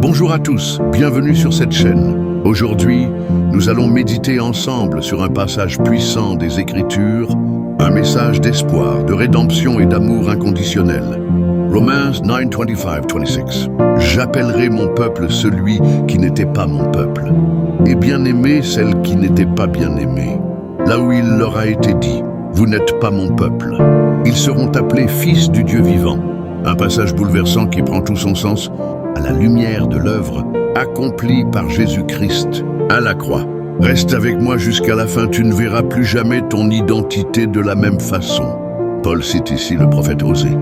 Bonjour à tous, bienvenue sur cette chaîne. Aujourd'hui, nous allons méditer ensemble sur un passage puissant des Écritures, un message d'espoir, de rédemption et d'amour inconditionnel. Romains 9:25-26. J'appellerai mon peuple celui qui n'était pas mon peuple, et bien-aimé celle qui n'était pas bien-aimée. Là où il leur a été dit, vous n'êtes pas mon peuple. Ils seront appelés fils du Dieu vivant. Un passage bouleversant qui prend tout son sens à la lumière de l'œuvre accomplie par Jésus-Christ à la croix. Reste avec moi jusqu'à la fin, tu ne verras plus jamais ton identité de la même façon. Paul cite ici le prophète Osée.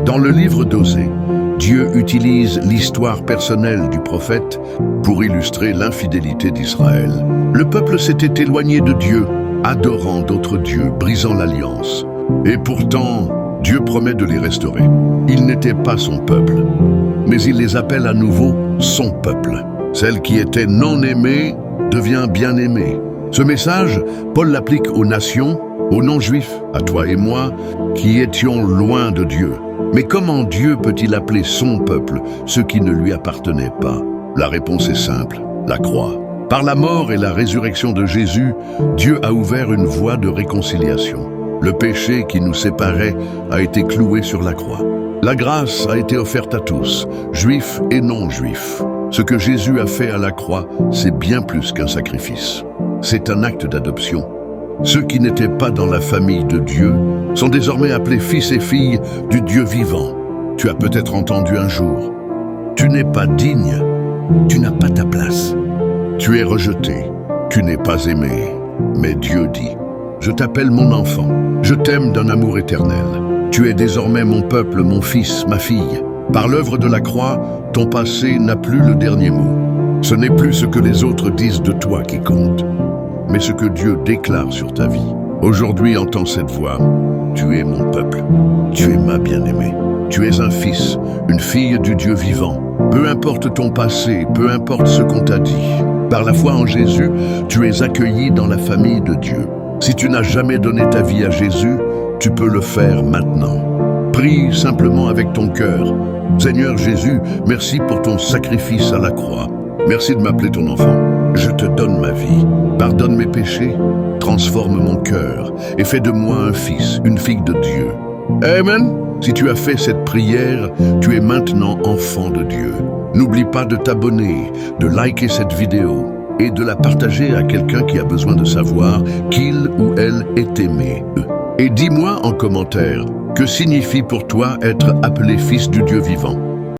Dans le livre d'Osée, Dieu utilise l'histoire personnelle du prophète pour illustrer l'infidélité d'Israël. Le peuple s'était éloigné de Dieu, adorant d'autres dieux, brisant l'alliance. Et pourtant, Dieu promet de les restaurer. Ils n'étaient pas son peuple, mais il les appelle à nouveau son peuple. Celle qui était non aimée devient bien aimée. Ce message, Paul l'applique aux nations, aux non-juifs, à toi et moi, qui étions loin de Dieu. Mais comment Dieu peut-il appeler son peuple ceux qui ne lui appartenaient pas? La réponse est simple, la croix. Par la mort et la résurrection de Jésus, Dieu a ouvert une voie de réconciliation. Le péché qui nous séparait a été cloué sur la croix. La grâce a été offerte à tous, juifs et non-juifs. Ce que Jésus a fait à la croix, c'est bien plus qu'un sacrifice. C'est un acte d'adoption. Ceux qui n'étaient pas dans la famille de Dieu sont désormais appelés fils et filles du Dieu vivant. Tu as peut-être entendu un jour, tu n'es pas digne, tu n'as pas ta place. Tu es rejeté, tu n'es pas aimé. Mais Dieu dit, je t'appelle mon enfant, je t'aime d'un amour éternel. Tu es désormais mon peuple, mon fils, ma fille. Par l'œuvre de la croix, ton passé n'a plus le dernier mot. Ce n'est plus ce que les autres disent de toi qui compte, mais ce que Dieu déclare sur ta vie. Aujourd'hui, entends cette voix. Tu es mon peuple. Tu es ma bien-aimée. Tu es un fils, une fille du Dieu vivant. Peu importe ton passé, peu importe ce qu'on t'a dit. Par la foi en Jésus, tu es accueilli dans la famille de Dieu. Si tu n'as jamais donné ta vie à Jésus, tu peux le faire maintenant. Prie simplement avec ton cœur. Seigneur Jésus, merci pour ton sacrifice à la croix. Merci de m'appeler ton enfant. Je te donne ma vie. Pardonne mes péchés, transforme mon cœur et fais de moi un fils, une fille de Dieu. Amen. Si tu as fait cette prière, tu es maintenant enfant de Dieu. N'oublie pas de t'abonner, de liker cette vidéo et de la partager à quelqu'un qui a besoin de savoir qu'il ou elle est aimé. Et dis-moi en commentaire, que signifie pour toi être appelé fils du Dieu vivant?